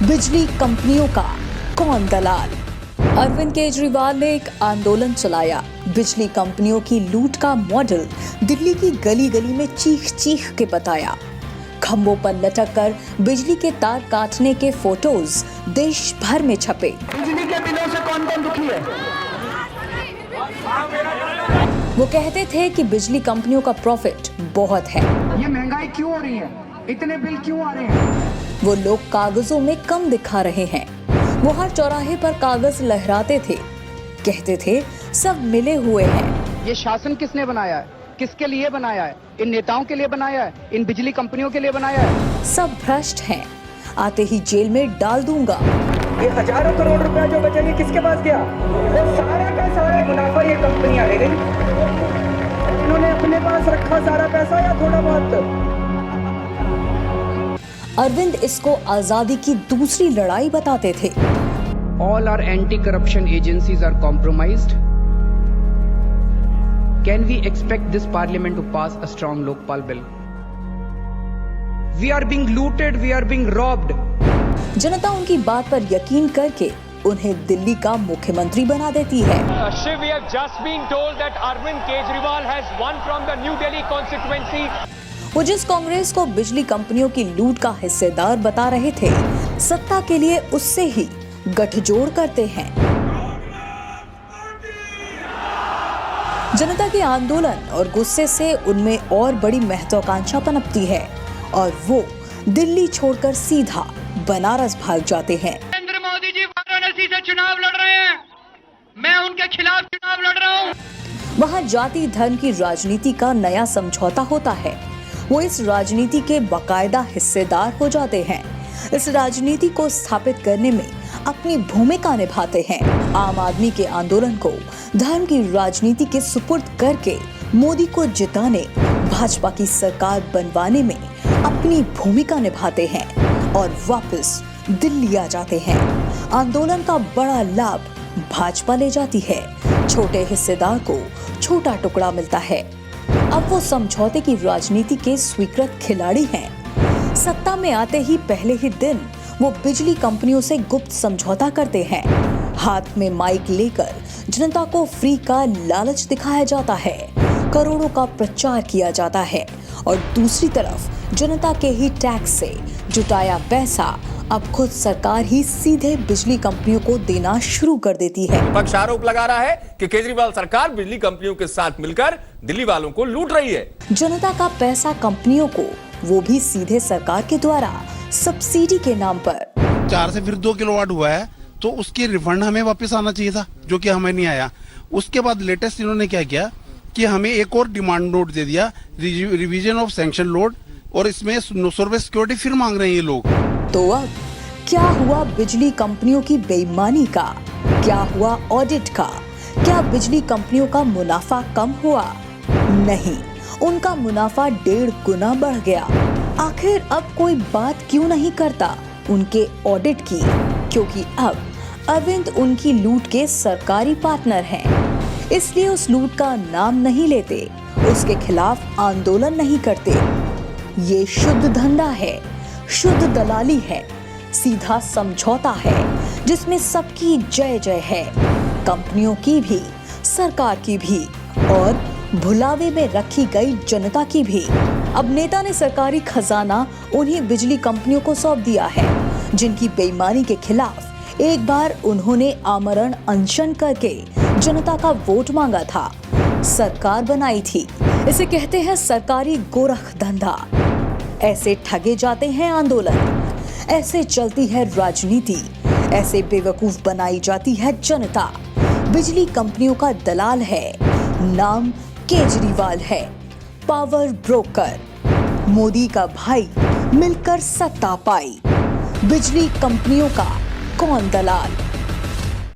बिजली कंपनियों का कौन दलाल? अरविंद केजरीवाल ने एक आंदोलन चलाया। बिजली कंपनियों की लूट का मॉडल दिल्ली की गली गली में चीख चीख के बताया। खंभों पर लटक कर बिजली के तार काटने के फोटोज देश भर में छपे। बिजली के बिलों से कौन कौन दुखी है? वो कहते थे कि बिजली कंपनियों का प्रॉफिट बहुत है। ये महंगाई क्यों हो रही है? इतने बिल क्यों आ रहे हैं? वो लोग कागजों में कम दिखा रहे हैं। वो हर चौराहे पर कागज लहराते थे, कहते थे सब मिले हुए हैं। ये शासन किसने बनाया है? किसके लिए बनाया है? इन नेताओं के लिए बनाया है? इन बिजली कंपनियों के लिए बनाया है? सब भ्रष्ट हैं, आते ही जेल में डाल दूंगा। ये हजारों करोड़ रुपया जो बचेंगे किसके पास गया? वो सारा का सारा मुनाफा ये कंपनियां ले गई। इन्होंने अपने पास रखा सारा पैसा या थोड़ा बहुत? अरविंद इसको आजादी की दूसरी लड़ाई बताते थे। All our anti-corruption agencies are compromised. Can we expect this parliament to pass a strong Lokpal bill? We are being looted, we are being robbed. जनता उनकी बात पर यकीन करके उन्हें दिल्ली का मुख्यमंत्री बना देती है। Shiv, we have just been told that Arvind Kejriwal has won from the New Delhi constituency. वो जिस कांग्रेस को बिजली कंपनियों की लूट का हिस्सेदार बता रहे थे, सत्ता के लिए उससे ही गठजोड़ करते हैं। जनता के आंदोलन और गुस्से से उनमें और बड़ी महत्वाकांक्षा पनपती है और वो दिल्ली छोड़कर सीधा बनारस भाग जाते हैं। नरेंद्र मोदी जी वाराणसी से चुनाव लड़ रहे हैं, मैं उनके खिलाफ चुनाव लड़ रहा हूं। वहाँ जाति धर्म की राजनीति का नया समझौता होता है। वो इस राजनीति के बाकायदा हिस्सेदार हो जाते हैं। इस राजनीति को स्थापित करने में अपनी भूमिका निभाते हैं। आम आदमी के आंदोलन को धर्म की राजनीति के सुपुर्द करके मोदी को जिताने, भाजपा की सरकार बनवाने में अपनी भूमिका निभाते हैं और वापस दिल्ली आ जाते हैं। आंदोलन का बड़ा लाभ भाजपा ले जाती है, छोटे हिस्सेदार को छोटा टुकड़ा मिलता है। अब वो समझौते की राजनीति के स्वीकृत खिलाड़ी हैं। सत्ता में आते ही पहले ही दिन वो बिजली कंपनियों से गुप्त समझौता करते हैं। हाथ में माइक लेकर जनता को फ्री का लालच दिखाया जाता है, करोड़ों का प्रचार किया जाता है और दूसरी तरफ जनता के ही टैक्स से जुटाया पैसा अब खुद सरकार ही सीधे बिजली कंपनियों को देना शुरू कर देती है। विपक्ष आरोप लगा रहा है कि केजरीवाल सरकार बिजली कंपनियों के साथ मिलकर दिल्ली वालों को लूट रही है। जनता का पैसा कंपनियों को, वो भी सीधे सरकार के द्वारा सब्सिडी के नाम पर। 4 से फिर 2 किलोवाट हुआ है तो उसकी रिफंड हमें वापस आना चाहिए था, जो कि हमें नहीं आया। उसके बाद लेटेस्ट इन्होंने क्या किया कि हमें एक और डिमांड नोट दे दिया, रिवीजन ऑफ सैंक्शन लोड, और इसमें 900 रुपए सिक्योरिटी फिर मांग रहे हैं ये लोग। तो अब क्या हुआ बिजली कंपनियों की बेईमानी का? क्या हुआ ऑडिट का? क्या बिजली कंपनियों का मुनाफा कम हुआ? नहीं, उनका मुनाफा 1.5 गुना बढ़ गया। आखिर अब कोई बात क्यों नहीं करता उनके ऑडिट की? क्योंकि अब अरविंद उनकी लूट के सरकारी पार्टनर हैं, इसलिए उस लूट का नाम नहीं लेते, उसके खिलाफ आंदोलन नहीं करते। ये शुद्ध धंधा है, शुद्ध दलाली है, सीधा समझौता है जिसमें सबकी जय जय है, कंपनियों की भी, सरकार की भी और भुलावे में रखी गई जनता की भी। अब नेता ने सरकारी खजाना उन्हीं बिजली कंपनियों को सौंप दिया है जिनकी बेईमानी के खिलाफ एक बार उन्होंने आमरण अनशन करके जनता का वोट मांगा था, सरकार बनाई थी। इसे कहते हैं सरकारी गोरख धंधा। ऐसे ठगे जाते हैं आंदोलन, ऐसे चलती है राजनीति, ऐसे बेवकूफ बनाई जाती है जनता। बिजली कंपनियों का दलाल है, नाम केजरीवाल है, पावर ब्रोकर। मोदी का भाई मिलकर सत्ता पाई। बिजली कंपनियों का कौन दलाल?